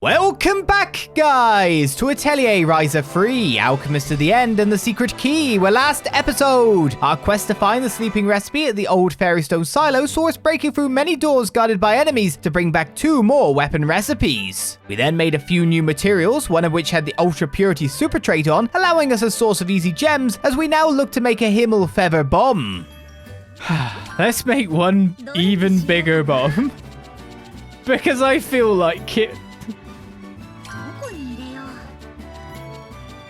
Welcome back, guys, to Atelier Ryza 3, Alchemist to the End and the Secret Key, where last episode, our quest to find the sleeping recipe at the old fairy stone silo saw us breaking through many doors guarded by enemies to bring back 2 more weapon recipes. We then made a few new materials, one of which had the ultra purity super trait on, allowing us a source of easy gems as we now look to make a Himmel feather bomb. Let's make one even bigger bomb, because I feel like it.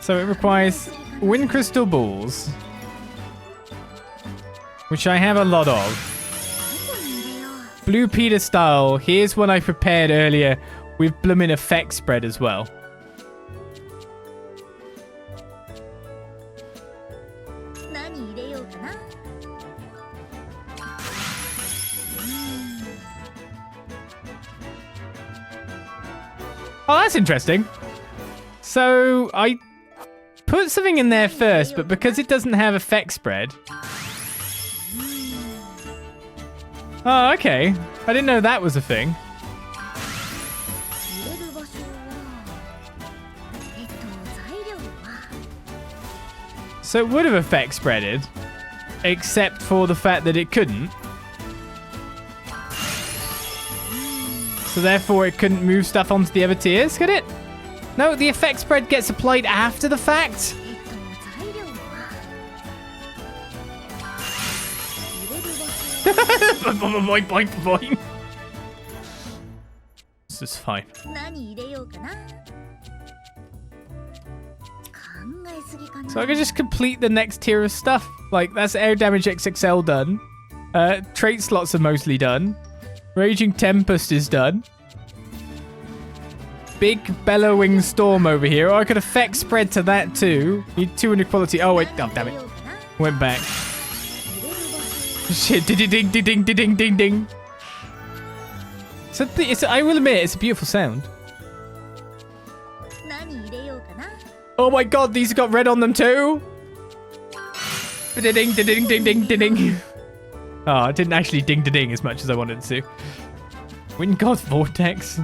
So it requires wind crystal balls, which I have a lot of. Blue Peter style. Here's one I prepared earlier with bloomin' effect spread as well. Oh, that's interesting. So I put something in there first, but because it doesn't have effect spread. Oh, okay. I didn't know that was a thing. So it would have effect spreaded, except for the fact that it couldn't. So therefore it couldn't move stuff onto the other tiers, could it? No, the effect spread gets applied after the fact. Boing, boing, boing. This is fine. So I can just complete the next tier of stuff. Like, that's air damage XXL done. Trait slots are mostly done. Raging Tempest is done. Big bellowing storm over here. Oh, I could effect spread to that too. Need 200 quality. Oh wait, oh damn it. Went back. Shit, ding ding ding ding ding ding ding. So I will admit, it's a beautiful sound. Oh my god, these got red on them too. Ding ding ding ding ding ding ding. Oh, it didn't actually ding ding ding as much as I wanted it to. Wind God Vortex.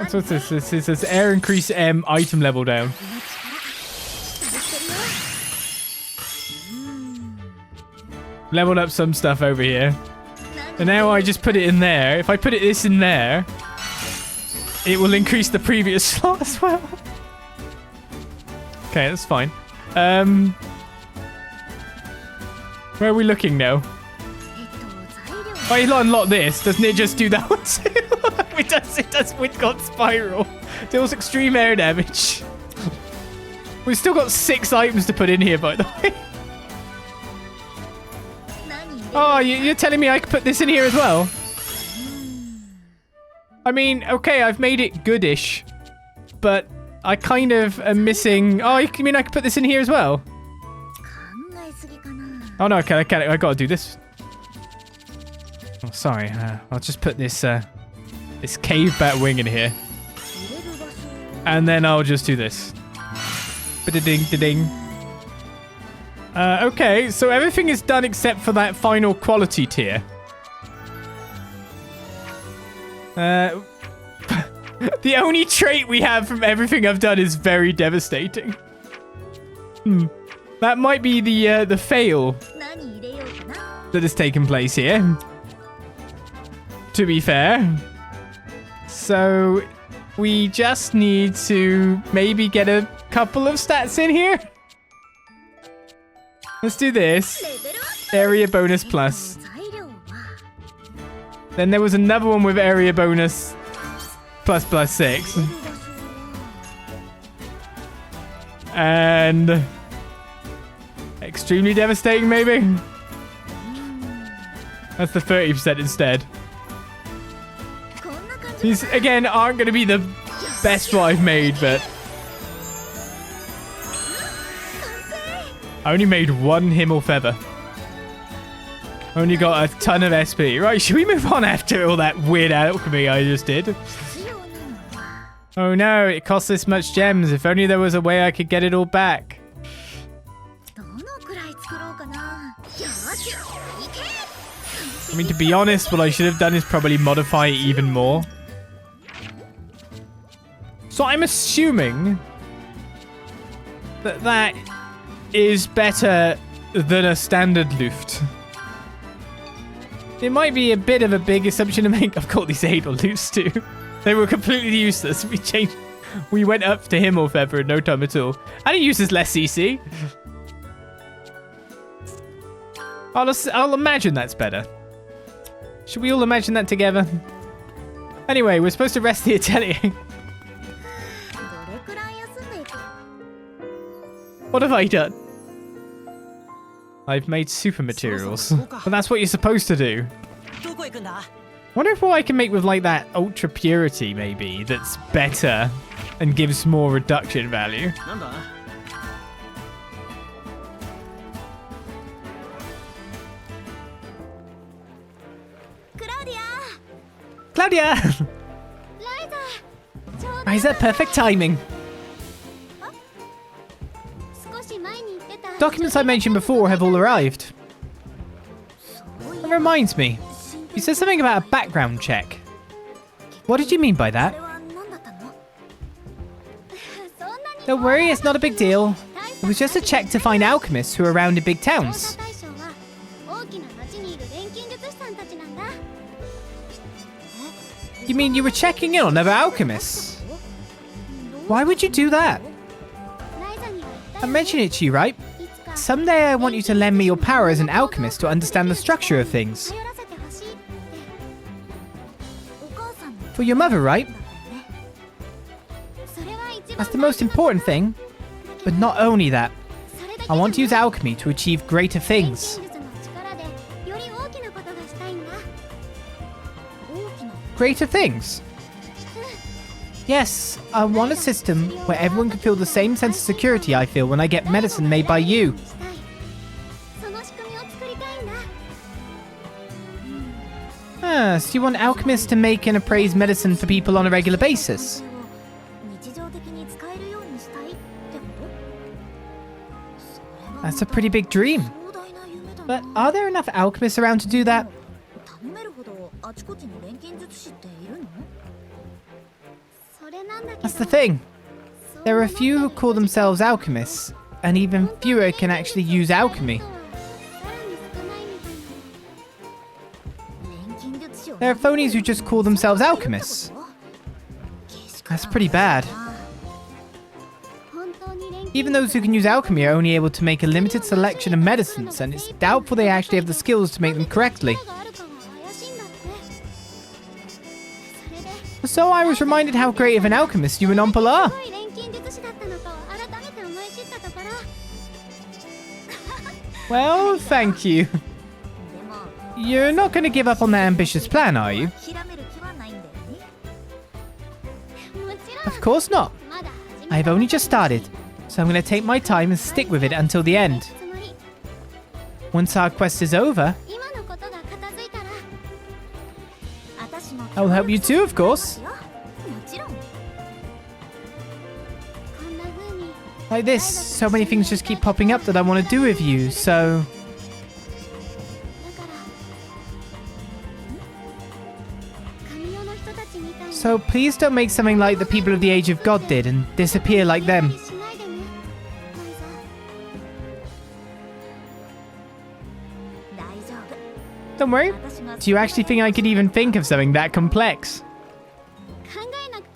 So what's this? This is air increase item level down. Leveled up some stuff over here. And now I just put it in there. If I put this in there, it will increase the previous slot as well. Okay, that's fine. Where are we looking now? If I unlock this, doesn't it just do that one too? It does Wind God Spiral. Deals extreme air damage. We've still got 6 items to put in here, by the way. Oh, you're telling me I could put this in here as well? I mean, okay, I've made it goodish, but I kind of am missing... Oh, you mean I could put this in here as well? Oh, no, I can't. I gotta do this. Oh, sorry. I'll just put this this cave bat wing in here. And then I'll just do this. Ba-da-ding, da-ding. Okay, so everything is done except for that final quality tier. The only trait we have from everything I've done is very devastating. That might be the fail that has taken place here. To be fair. So we just need to maybe get a couple of stats in here. Let's do this. Area bonus plus. Then there was another one with area bonus plus 6. And extremely devastating, maybe? That's the 30% instead. These, again, aren't going to be the best what I've made, but... I only made 1 Himmel feather. Only got a ton of SP. Right, should we move on after all that weird alchemy I just did? Oh no, it costs this much gems. If only there was a way I could get it all back. I mean, to be honest, what I should have done is probably modify it even more. So I'm assuming that that is better than a standard Luft. It might be a bit of a big assumption to make. I've caught these Adel Lufts too. They were completely useless. We went up to him or Feather in no time at all. And he uses less CC. I'll imagine that's better. Should we all imagine that together? Anyway, we're supposed to rest the Atelier. What have I done? I've made super materials. But that's what you're supposed to do. Wonder if what I can make with like that ultra purity maybe that's better and gives more reduction value. Klaudia! Ryza, perfect timing. Documents I mentioned before have all arrived. That reminds me. You said something about a background check. What did you mean by that? Don't worry, it's not a big deal. It was just a check to find alchemists who are around in big towns. You mean you were checking in on other alchemists? Why would you do that? I mentioned it to you, right? Someday I want you to lend me your power as an alchemist to understand the structure of things. For your mother, right? That's the most important thing. But not only that. I want to use alchemy to achieve greater things. Greater things? Yes, I want a system where everyone can feel the same sense of security I feel when I get medicine made by you. So you want alchemists to make and appraise medicine for people on a regular basis? That's a pretty big dream. But are there enough alchemists around to do that? That's the thing. There are a few who call themselves alchemists, and even fewer can actually use alchemy. There are phonies who just call themselves alchemists. That's pretty bad. Even those who can use alchemy are only able to make a limited selection of medicines, and it's doubtful they actually have the skills to make them correctly. So I was reminded how great of an alchemist you and Onpal are. Well, thank you. You're not going to give up on that ambitious plan, are you? Of course not. I've only just started, so I'm going to take my time and stick with it until the end. Once our quest is over, I'll help you too, of course. Like this, so many things just keep popping up that I want to do with you, so... So please don't make something like the people of the Age of God did and disappear like them. Don't worry. Do you actually think I could even think of something that complex?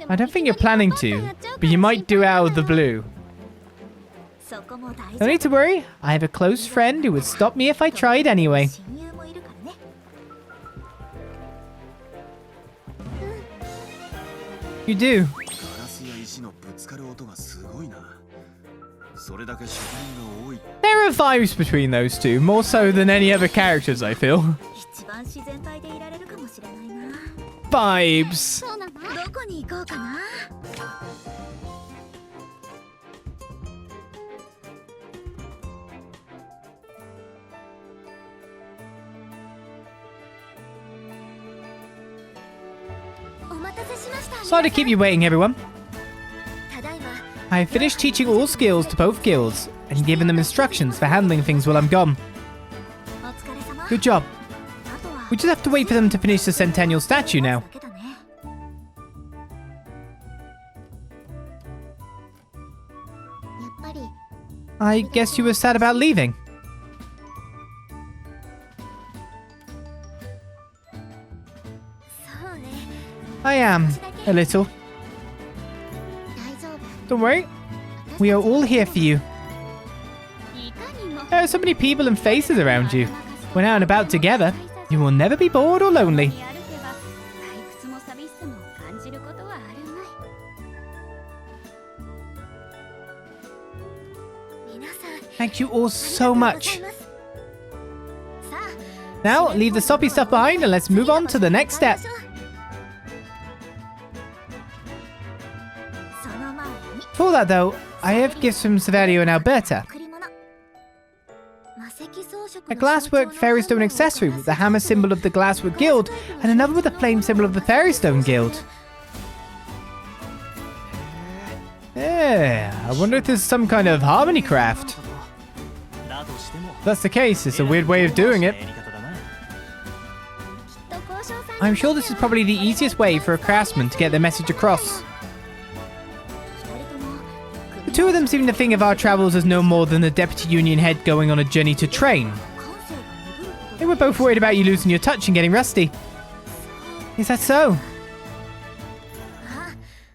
I don't think you're planning to, but you might do out of the blue. No need to worry. I have a close friend who would stop me if I tried anyway. You do. There are vibes between those two, more so than any other characters, I feel. Vibes. Sorry to keep you waiting, everyone. I have finished teaching all skills to both guilds and given them instructions for handling things while I'm gone. Good job. We just have to wait for them to finish the Centennial statue now. I guess you were sad about leaving. I am, a little. Don't worry, we are all here for you. There are so many people and faces around you. When out and about together, you will never be bored or lonely. Thank you all so much. Now, leave the soppy stuff behind and let's move on to the next step. For that though, I have gifts from Saverio and Alberta. A glasswork fairy stone accessory with the hammer symbol of the Glasswork Guild and another with the flame symbol of the Fairy Stone Guild. Yeah, I wonder if there's some kind of harmony craft. If that's the case, it's a weird way of doing it. I'm sure this is probably the easiest way for a craftsman to get their message across. The two of them seem to think of our travels as no more than the Deputy Union Head going on a journey to train. They were both worried about you losing your touch and getting rusty. Is that so?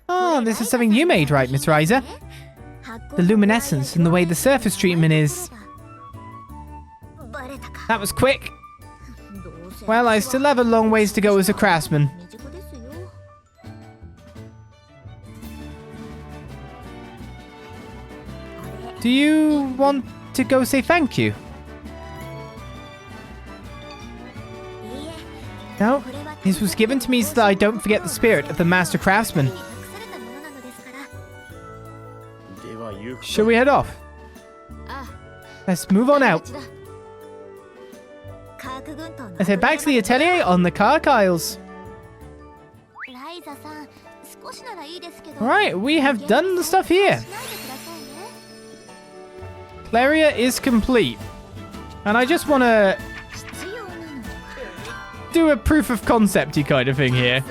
Oh, this is something you made, right, Miss Ryza? The luminescence and the way the surface treatment is... That was quick. Well, I still have a long ways to go as a craftsman. Do you want to go say thank you? No, this was given to me so that I don't forget the spirit of the master craftsman. Shall we head off? Let's move on out. Let's head back to the atelier on the Kark Isles. Alright, we have done the stuff here. Cleria is complete. And I just want to do a proof of concept-y kind of thing here.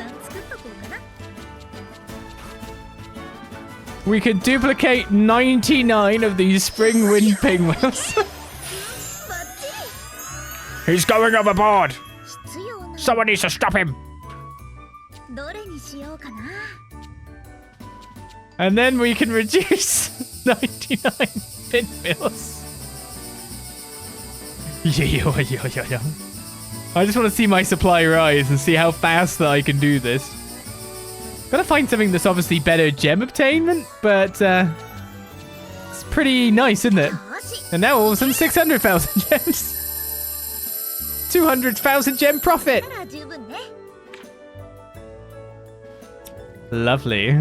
We can duplicate 99 of these spring wind pinwheels. He's going overboard! Someone needs to stop him! And then we can reduce 99 pinwheels. Yeah. I just want to see my supply rise and see how fast that I can do this. Gotta find something that's obviously better gem obtainment, but it's pretty nice, isn't it? And now all of a sudden 600,000 gems. 200,000 gem profit. Lovely.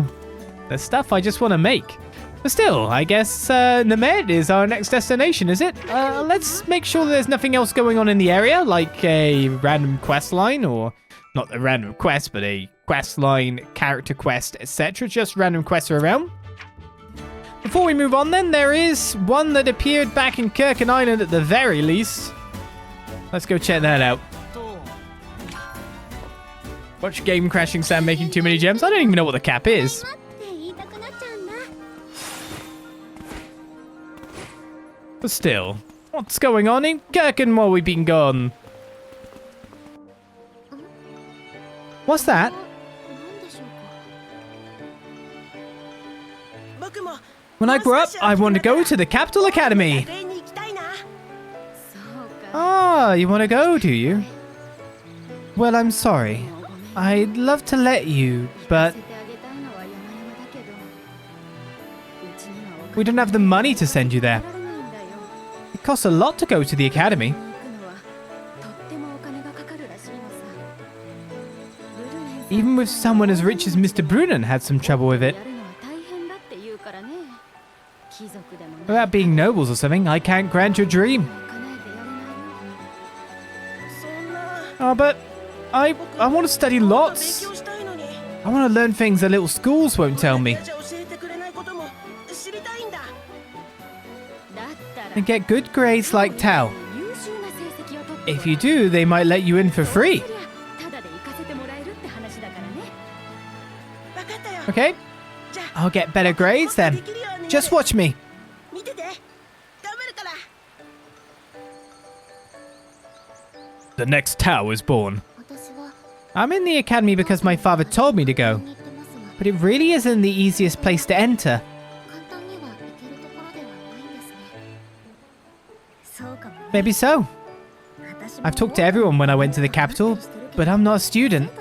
There's stuff I just want to make. But still, I guess Nemed is our next destination, is it? Let's make sure there's nothing else going on in the area, like a random quest line, or not a random quest, but a quest line, character quest, etc. Just random quests around. Before we move on then, there is one that appeared back in Kurken Island at the very least. Let's go check that out. Watch game crashing sound making too many gems. I don't even know what the cap is. But still, what's going on in Kurken while we've been gone? What's that? When I grow up, I want to go to the Capital Academy. Ah, you want to go, do you? Well, I'm sorry. I'd love to let you, but we don't have the money to send you there. It costs a lot to go to the academy. Even with someone as rich as Mr. Brunnen had some trouble with it. Without being nobles or something, I can't grant your dream. Oh, but I want to study lots. I want to learn things that little schools won't tell me. And get good grades like Tao. If you do, they might let you in for free. Okay. I'll get better grades then. Just watch me. The next Tao is born. I'm in the academy because my father told me to go. But it really isn't the easiest place to enter. Maybe so. I've talked to everyone when I went to the capital, but I'm not a student.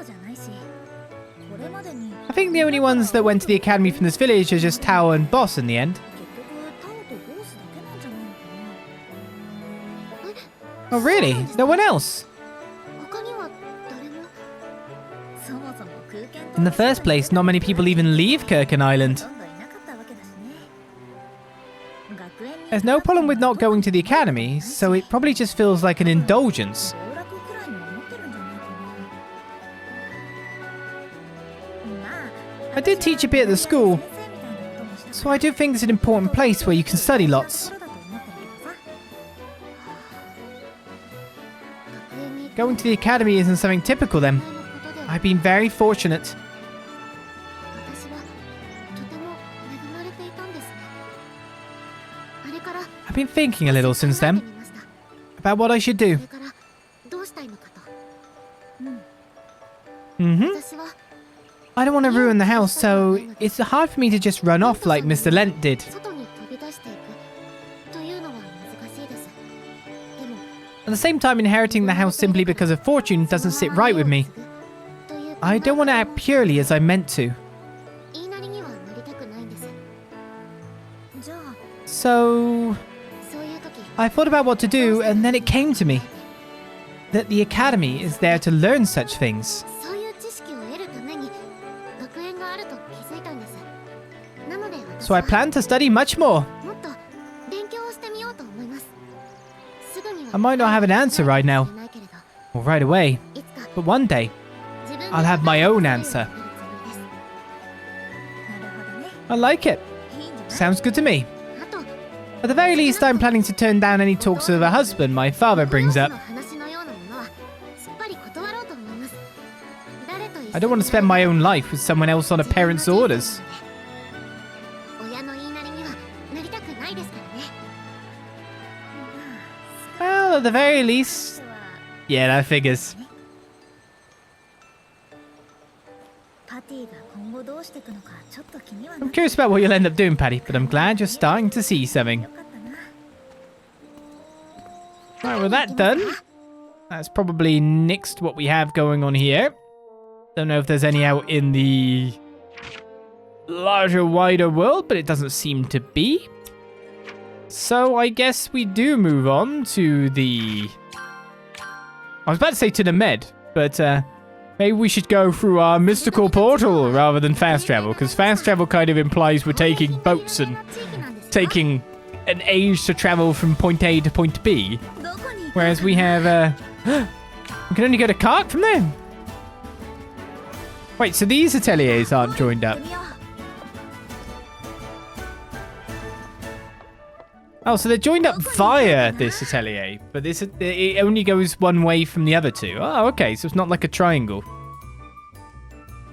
I think the only ones that went to the academy from this village are just Tao and Boss in the end. Oh really? No one else? In the first place, not many people even leave Kurken Island. There's no problem with not going to the academy, so it probably just feels like an indulgence. I did teach a bit at the school, so I do think it's an important place where you can study lots. Going to the academy isn't something typical then. I've been very fortunate. I've been thinking a little since then about what I should do. I don't want to ruin the house, so it's hard for me to just run off like Mr. Lent did. At the same time, inheriting the house simply because of fortune doesn't sit right with me. I don't want to act purely as I meant to. So I thought about what to do, and then it came to me that the academy is there to learn such things. So I plan to study much more. I might not have an answer right now, or right away, but one day, I'll have my own answer. I like it. Sounds good to me. At the very least, I'm planning to turn down any talks of a husband my father brings up. I don't want to spend my own life with someone else on a parent's orders. Well, at the very least... Yeah, that figures. I'm curious about what you'll end up doing, Patty, but I'm glad you're starting to see something. Alright, with that done, that's probably nixed what we have going on here. Don't know if there's any out in the larger, wider world, but it doesn't seem to be. So I guess we do move on to the... I was about to say to Nemed, but maybe we should go through our mystical portal rather than fast travel, because fast travel kind of implies we're taking boats and taking an age to travel from point A to point B. Whereas we have... we can only go to Kark from there. Wait, so these ateliers aren't joined up? Oh, so they're joined up via this atelier, but this it only goes one way from the other two. Oh, okay, so it's not like a triangle.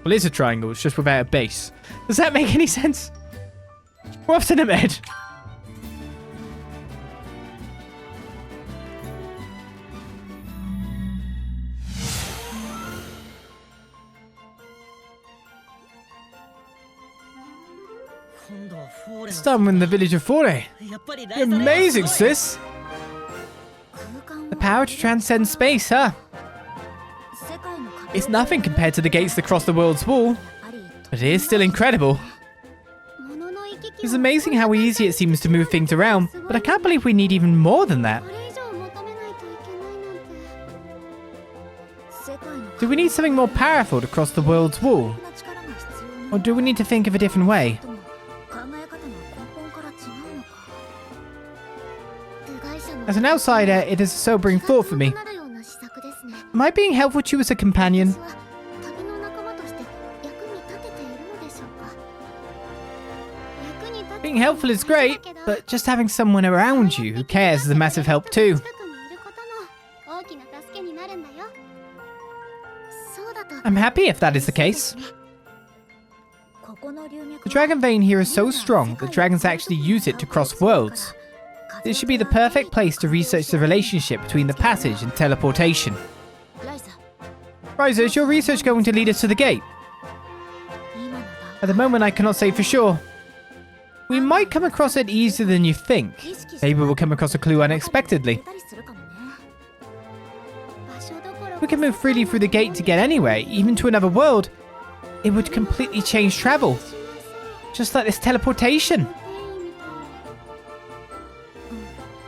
Well, it's a triangle, it's just without a base. Does that make any sense? We're off to Nemed. It's done in the village of Faurre. You're amazing, sis. The power to transcend space, huh? It's nothing compared to the gates that cross the world's wall, but it is still incredible. It's amazing how easy it seems to move things around, but I can't believe we need even more than that. Do we need something more powerful to cross the world's wall? Or do we need to think of a different way? As an outsider, it is a sobering thought for me. Am I being helpful to you as a companion? Being helpful is great, but just having someone around you who cares is a massive help too. I'm happy if that is the case. The dragon vein here is so strong that dragons actually use it to cross worlds. This should be the perfect place to research the relationship between the passage and teleportation. Ryza, is your research going to lead us to the gate? At the moment, I cannot say for sure. We might come across it easier than you think. Maybe we'll come across a clue unexpectedly. We can move freely through the gate to get anywhere, even to another world. It would completely change travel. Just like this teleportation.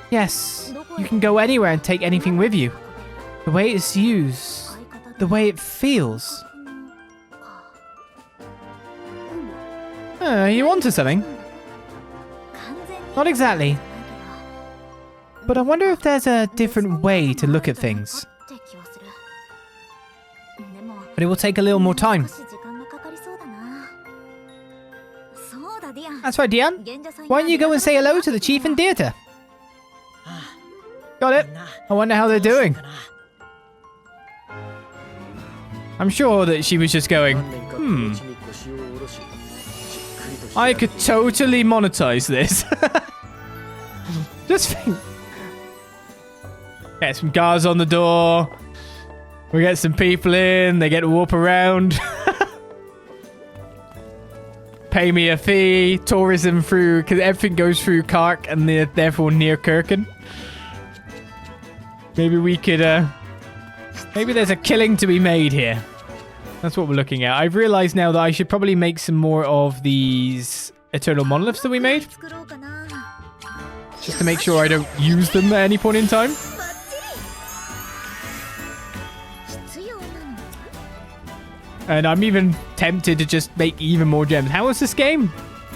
Yes, you can go anywhere and take anything with you. The way it's used, the way it feels. You onto something? Not exactly. But I wonder if there's a different way to look at things. But it will take a little more time. That's right, Dion. Why don't you go and say hello to the chief and Deirdre? Got it. I wonder how they're doing. I'm sure that she was just going, I could totally monetize this. Just think. Get some guards on the door. We get some people in. They get to warp around. Pay me a fee. Tourism through, because everything goes through Kark and they're therefore near Kurken. Maybe we could, maybe there's a killing to be made here. That's what we're looking at. I've realized now that I should probably make some more of these eternal monoliths that we made. Just to make sure I don't use them at any point in time. And I'm even tempted to just make even more gems. How was this game?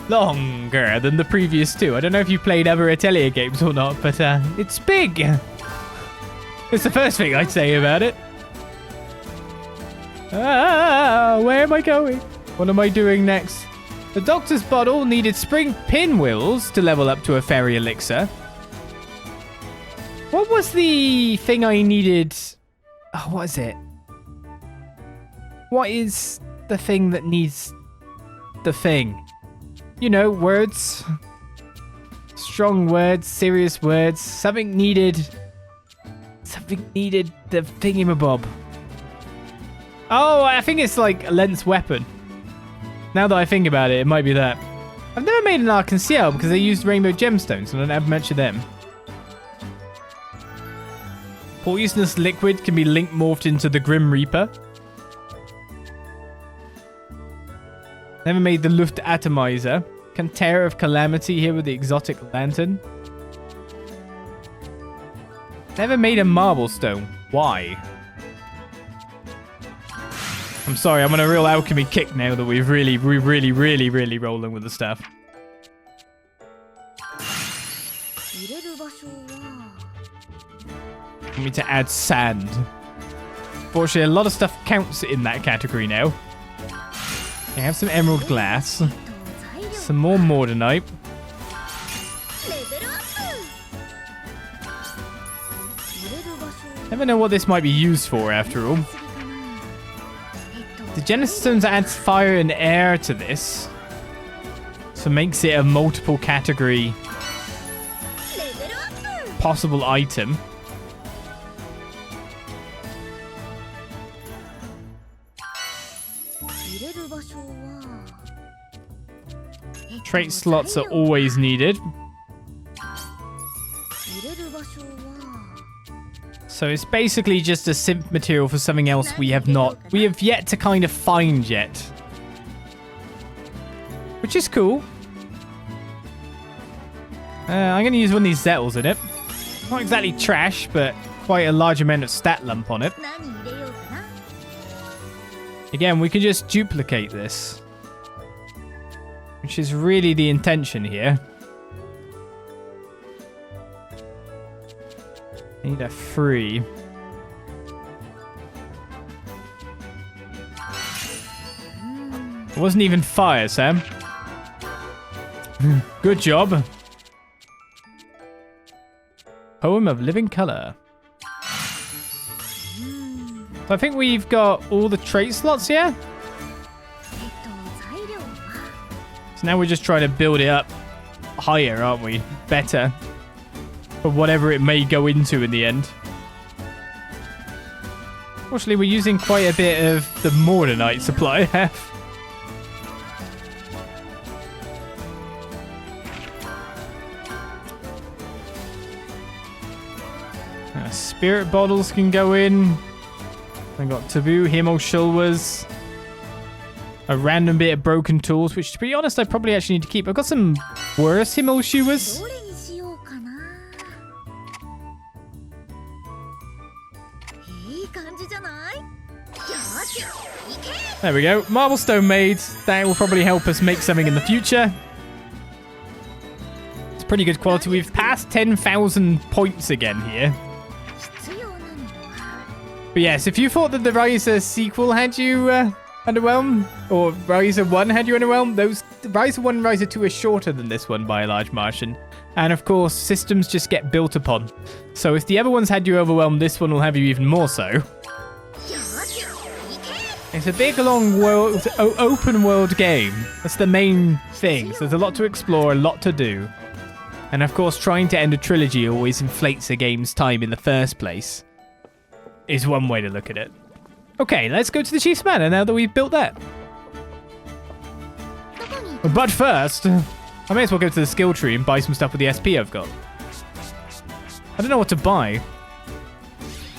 Longer than the previous two. I don't know if you played other Atelier games or not, but it's big. It's the first thing I'd say about it. Where am I going? What am I doing next? The doctor's bottle needed spring pinwheels to level up to a fairy elixir. What was the thing I needed? Oh, what is it? What is the thing that needs the thing? You know, words. Strong words, serious words. Something needed the thingamabob. Oh, I think it's like a lens weapon. Now that I think about it, it might be that. I've never made an arc-and-ciel because they used rainbow gemstones and I never mentioned them. Poisonous liquid can be link morphed into the Grim Reaper. Never made the Luft Atomizer. Cantera of Calamity here with the exotic lantern. Never made a marble stone. Why? I'm sorry, I'm on a real alchemy kick now that we're really rolling with the stuff. I need to add sand. Fortunately, a lot of stuff counts in that category now. I have some emerald glass. Some more mordanite. Never know what this might be used for after all. The Genesis Stones adds fire and air to this. So makes it a multiple category possible item. Trait slots are always needed. So it's basically just a synth material for something else we have yet to kind of find yet. Which is cool. I'm going to use one of these Zettles in it. Not exactly trash, but quite a large amount of stat lump on it. Again, we can just duplicate this. Which is really the intention here. I need a 3. It wasn't even fire, Sam. Good job. Poem of Living Color. I think we've got all the trait slots here. So now we're just trying to build it up higher, aren't we? Better. For whatever it may go into in the end. Fortunately, we're using quite a bit of the Mordenite supply. Spirit bottles can go in. I got taboo, Himo Shulwas. A random bit of broken tools, which to be honest, I probably actually need to keep. I've got some worse Himo Shulwas. There we go. Marblestone made. That will probably help us make something in the future. It's pretty good quality. We've passed 10,000 points again here. But yes, if you thought that the Ryza sequel had you underwhelmed, or Ryza 1 had you underwhelmed, those Ryza 1 and Ryza 2 are shorter than this one by a large margin. And of course, systems just get built upon. So if the other ones had you overwhelmed, this one will have you even more so. It's a big, long world, open world game. That's the main thing. So there's a lot to explore, a lot to do. And of course, trying to end a trilogy always inflates a game's time in the first place. Is one way to look at it. Okay, let's go to the Chief's Manor now that we've built that. But first, I may as well go to the skill tree and buy some stuff with the SP I've got. I don't know what to buy.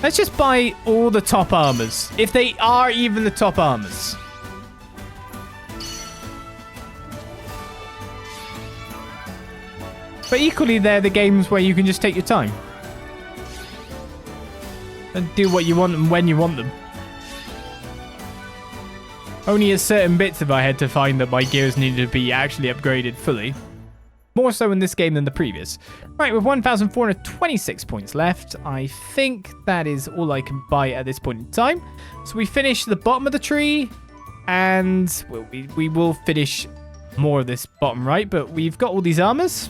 Let's just buy all the top armors, if they are even the top armors. But equally, they're the games where you can just take your time. And do what you want and when you want them. Only at certain bits have I had to find that my gears needed to be actually upgraded fully. More so in this game than the previous. Right, with 1,426 points left, I think that is all I can buy at this point in time. So we finish the bottom of the tree, and we will finish more of this bottom right, but we've got all these armors.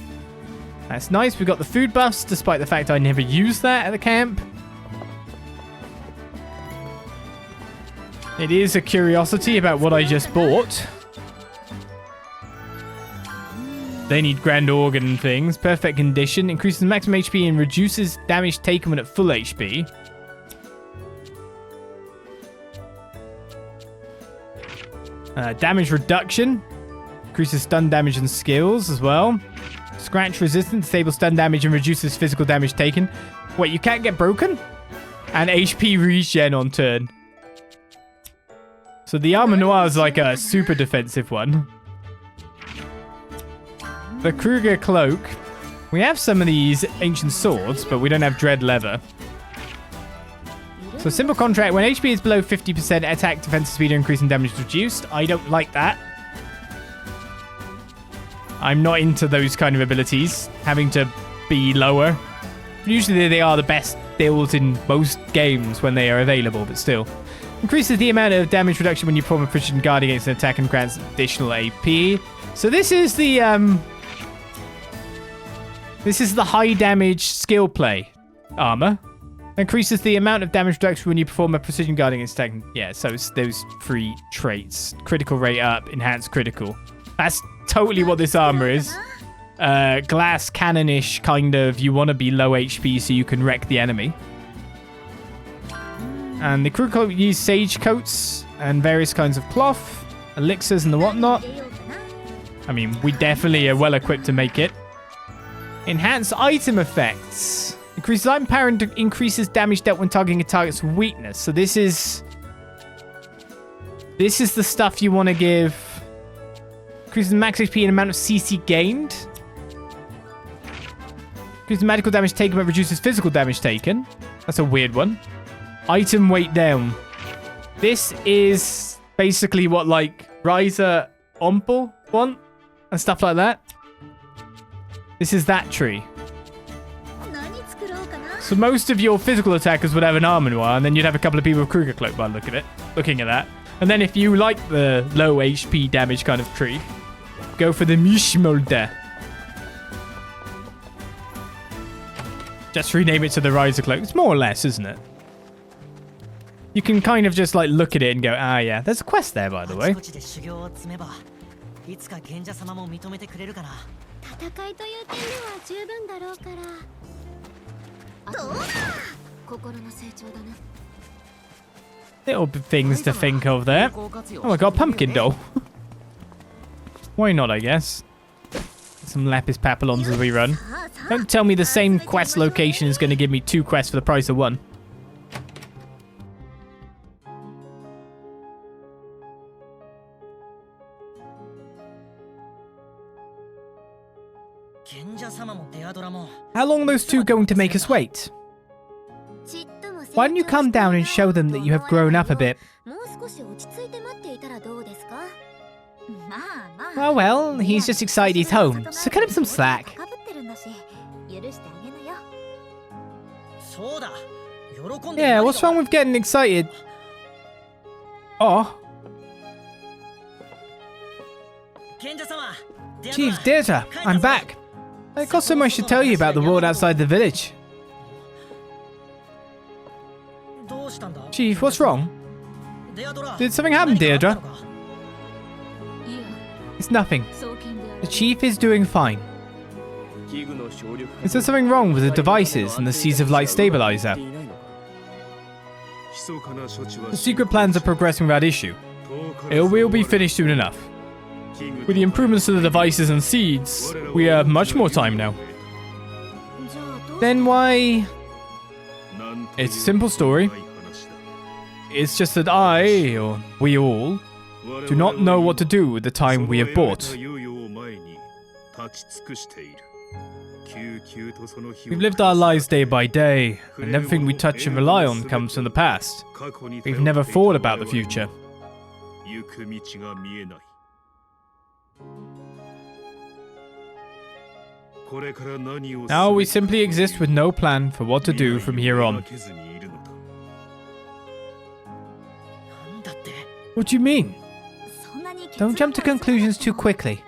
That's nice. We've got the food buffs, despite the fact I never used that at the camp. It is a curiosity about what I just bought. They need grand organ things. Perfect condition. Increases maximum HP and reduces damage taken when at full HP. Damage reduction. Increases stun damage and skills as well. Scratch resistance. Disables stun damage and reduces physical damage taken. Wait, you can't get broken? And HP regen on turn. So the Armor Noir is like a super defensive one. The Kruger Cloak. We have some of these ancient swords, but we don't have dread leather. So simple contract. When HP is below 50%, attack, defense, speed, increase, and damage is reduced. I don't like that. I'm not into those kind of abilities, having to be lower. Usually they are the best builds in most games when they are available, but still. Increases the amount of damage reduction when you perform a precision guard against an attack and grants additional AP. So this is the high damage skill play armor. Increases the amount of damage reduction when you perform a precision guard against attack. Yeah, so it's those 3 traits. Critical rate up, enhanced critical. That's totally what this armor is. Glass cannon-ish kind of. You want to be low HP so you can wreck the enemy. And the crew coat use sage coats and various kinds of cloth, elixirs and the whatnot. I mean, we definitely are well equipped to make it. Enhanced item effects. Increases item power and increases damage dealt when targeting a target's weakness. So this is the stuff you want to give. Increases max HP and amount of CC gained. Increases magical damage taken but reduces physical damage taken. That's a weird one. Item weight down. This is basically what like Ryza Ompel want and stuff like that. This is that tree. So most of your physical attackers would have an Armor Noir, and then you'd have a couple of people with Kruger Cloak by looking at that. And then if you like the low HP damage kind of tree, go for the Mishmolder. Just rename it to the Ryza Cloak. It's more or less, isn't it? You can kind of just like look at it and go, ah yeah, there's a quest there by the way. Little things to think of there. Oh, I got a pumpkin doll. Why not, I guess. Some lapis papillons as we run. Don't tell me the same quest location is going to give me 2 quests for the price of 1. How long are those 2 going to make us wait? Why don't you come down and show them that you have grown up a bit? Oh well, he's just excited he's home, so cut him some slack. Yeah, what's wrong with getting excited? Oh. Chief, Deirdre, I'm back. I got so much to tell you about the world outside the village. Chief, what's wrong? Did something happen, Deirdre? It's nothing. The Chief is doing fine. Is there something wrong with the devices and the Seeds of Light stabilizer? The secret plans are progressing without issue. It will be finished soon enough. With the improvements to the devices and seeds, we have much more time now. Then why? It's a simple story. It's just that I, or we all, do not know what to do with the time we have bought. We've lived our lives day by day, and everything we touch and rely on comes from the past. We've never thought about the future. Now we simply exist with no plan for what to do from here on. What do you mean? Don't jump to conclusions too quickly.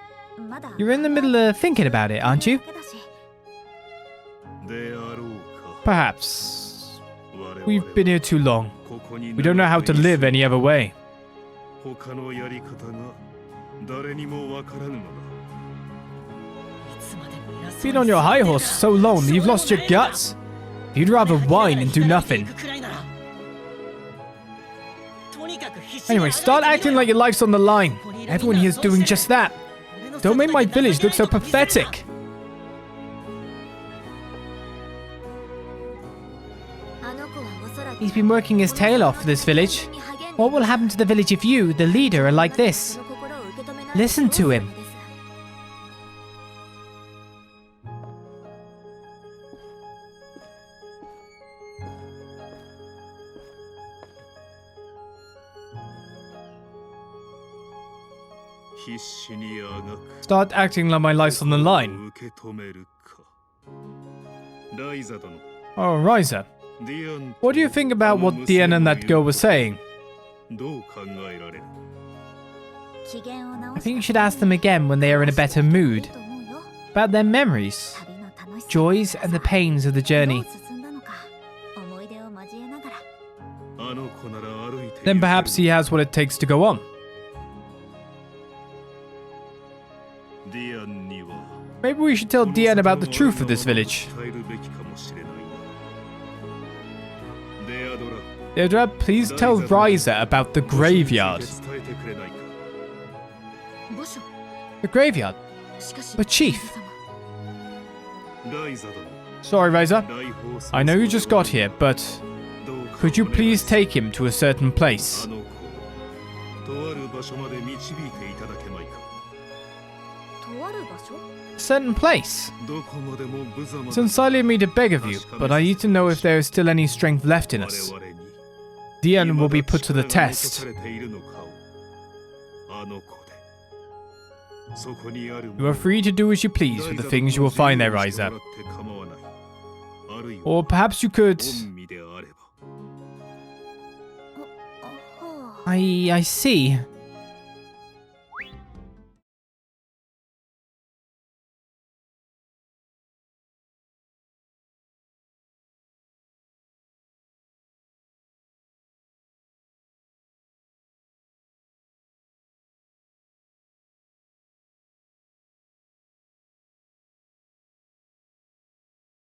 You're in the middle of thinking about it, aren't you? Perhaps. We've been here too long. We don't know how to live any other way. Been on your high horse so long that you've lost your guts. You'd rather whine and do nothing. Anyway, start acting like your life's on the line. Everyone here's doing just that. Don't make my village look so pathetic. He's been working his tail off for this village. What will happen to the village if you, the leader, are like this? Listen to him. Start acting like my life's on the line. Oh, Ryza. What do you think about what Dian and that girl were saying? I think you should ask them again when they are in a better mood. About their memories, joys and the pains of the journey. Then perhaps he has what it takes to go on. Maybe we should tell Dian about the truth of this village. Deirdre, please tell Ryza about the graveyard. The graveyard? But Chief. Sorry, Ryza. I know you just got here, but could you please take him to a certain place? Certain place? It's unsightly of me to beg of you, but I need to know if there is still any strength left in us. Dian will be put to the test. You are free to do as you please with the things you will find there, Ryza. Or perhaps you could... I see.